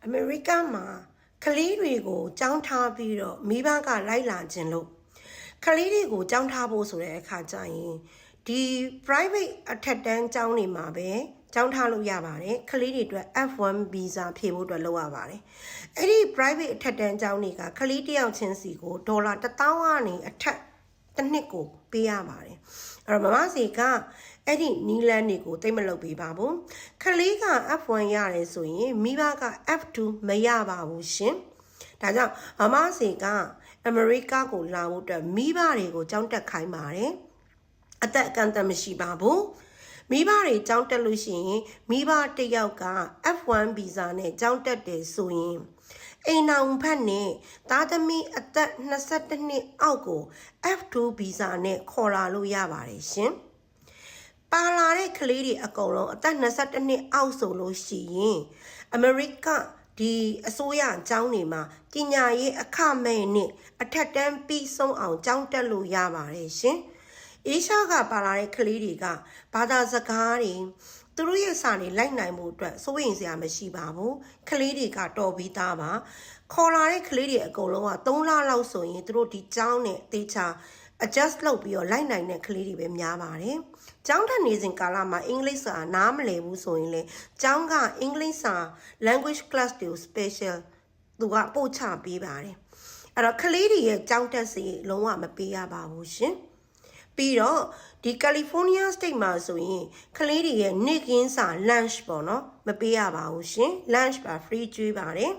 အမေရိကမှာကလေးတွေကိုကြောင်းထားပြီးတော့မိဘကလိုက်လာခြင်းလို့ကလေးတွေကိုကြောင်းထားဖို့ဆိုတဲ့အခါကျရင်ဒီ private အထက်တန်းကျောင်းတွေမှာပဲကြောင်းထားလို့ရပါတယ်ကလေးတွေအတွက် F1 visa ဖြည့်ဖို့အတွက်လုပ်ရပါတယ်အဲ့ဒီ private အထက်တန်းကျောင်းတွေကကလေးတယောက်ချင်းစီကိုဒေါ်လာ1000ကနေအထက်တစ်နှစ်ကိုပေးရပါတယ်အဲ့တော့မမစီကအဲ့ဒီနီလန်တွေကိုတိတ်မလုပ်ပေးပါဘူးခလေးက F1 ရတယ်ဆိုရင်မိဘက F2 မရပါဘူးရှင်ဒါကြောင့်မမစီကအမေရိကကိုလာဖို့အတွက်မိဘတွေကိုကြောင်းတက်ခိုင်းပါတယ်အသက်အကန့်အသတ်မရှိပါဘူးမိဘတွေကြောင်းတက်လို့ရှိရင်မိဘတစ်ယောက်က F1 visa နဲ့ကြောင်းတက်တယ်ဆိုရင်အိမ်အောင်ဖက်နဲ့သားသမီးအသက်22နှစ်အောက်ကို F2 visa နဲ့ခေါ်လာလို့ရပါတယ်ရှင်ပါလာတဲ့ကလေးတွေအကုန်လုံးအသက်22နှစ်အောက်ဆိုလို့ရှိရင်အမေရိကဒီအစိုးရအကြောင်းတွေမှာပညာရေးအခမဲ့နဲ့အထက်တန်းပြီးဆုံးအောင်ကျောင်းတက်လို့ရပါတယ်ရှင်အေးရှားကပါလာတဲ့ကလေးတွေကဘာသာစကားတွေသူတို့ရဲ့စာတွေလိုက်နိုင်မှုအတွက်စိုးရိမ်စရာမရှိပါဘူးကလေးတွေကတော်ပြီးသားပါခေါ်လာတဲ့ကလေးတွေအကုန်လုံးက3လလောက်ဆိုရင်သူတို့ဒီကျောင်းနဲ့တေချာ adjust လုပ်ပြီးတော့လိုက်နိုင်တဲ့ကလေးတွေပဲများပါတယ်ကျောင်းတက်နေစဉ်ကာလမှာအင်္ဂလိပ်စာနားမလည်ဘူးဆိုရင်လေကျောင်းကအင်္ဂလိပ်စာ language class တွေကို special သူကပို့ချပေးပါတယ်အဲ့တော့ကလေးတွေရဲ့ကျောင်းတက်စီလုံးဝမပေးရပါဘူးရှင်ပြီးတော့ဒီကယ်လီဖိုးနီးယား state မှာဆိုရင်ကလေးတွေရဲ့နေ့ကင်းစာ lunch ပေါ့နော်မပေးရပါဘူးရှင် lunch ပါ free ကျွေးပါတယ်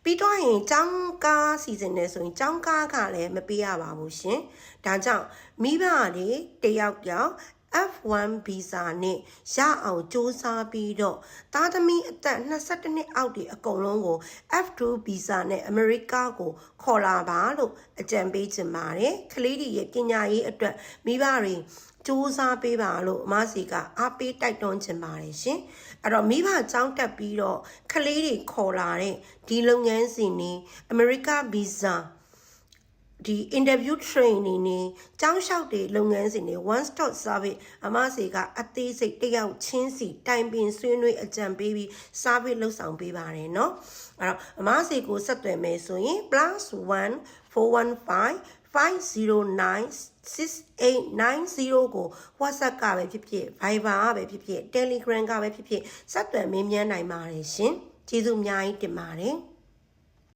ပြီးတော့ရင်ကျောင်းကားစီစဉ်နေဆိုရင်ကျောင်းကားကလည်းမပေးရပါဘူးရှင်ဒါကြောင့်မိဘတွေတယောက်ယောက်F1 visa နဲ့ရအောင်စူးစမ်းပြီးတော့သားသမီးအသက်22နှစ်အောက်တွေအကုန်လုံးကို F2 visa နဲ့အမေရိကကိုခေါ်လာပါလို့အကြံပေးချင်ပါတယ်ကလေးတွေရဲ့ပညာရေးအတွက်မိဘတွေစူးစမ်းပေးပါလို့အမစီကအားပေးတိုက်တွန်းချင်ပါတယ်ရှင်အဲ့တော့မိဘကျောင်းတက်ပြီးတော့ကလေးတွေခေါ်လာတဲ့ဒီလုပ်ငန်းစဉ်တွေအမေရိက visaဒီ interview training နေကျောင်းလျှောက်တွေလုပ်ငန်းစဉ်တွေ one stop service အမစီကအသေးစိတ်တယောက်ချင်းစီတိုင်ပင်ဆွေးနွေးအကြံပေးပြီး service လုပ်ဆောင်ပေးပါတယ်เนาะအဲ့တော့အမစီကိုဆက်သွယ်မယ်ဆိုရင် +1 415 509 6890 ကို WhatsApp ကပဲဖြစ်ဖြစ် Viber ကပဲဖြစ်ဖြစ် Telegram ကပဲဖြစ်ဖြစ်ဆက်သွယ်မေးမြန်းနိုင်ပါတယ်ရှင်ကျေးဇူးအများကြီးတင်ပါတယ်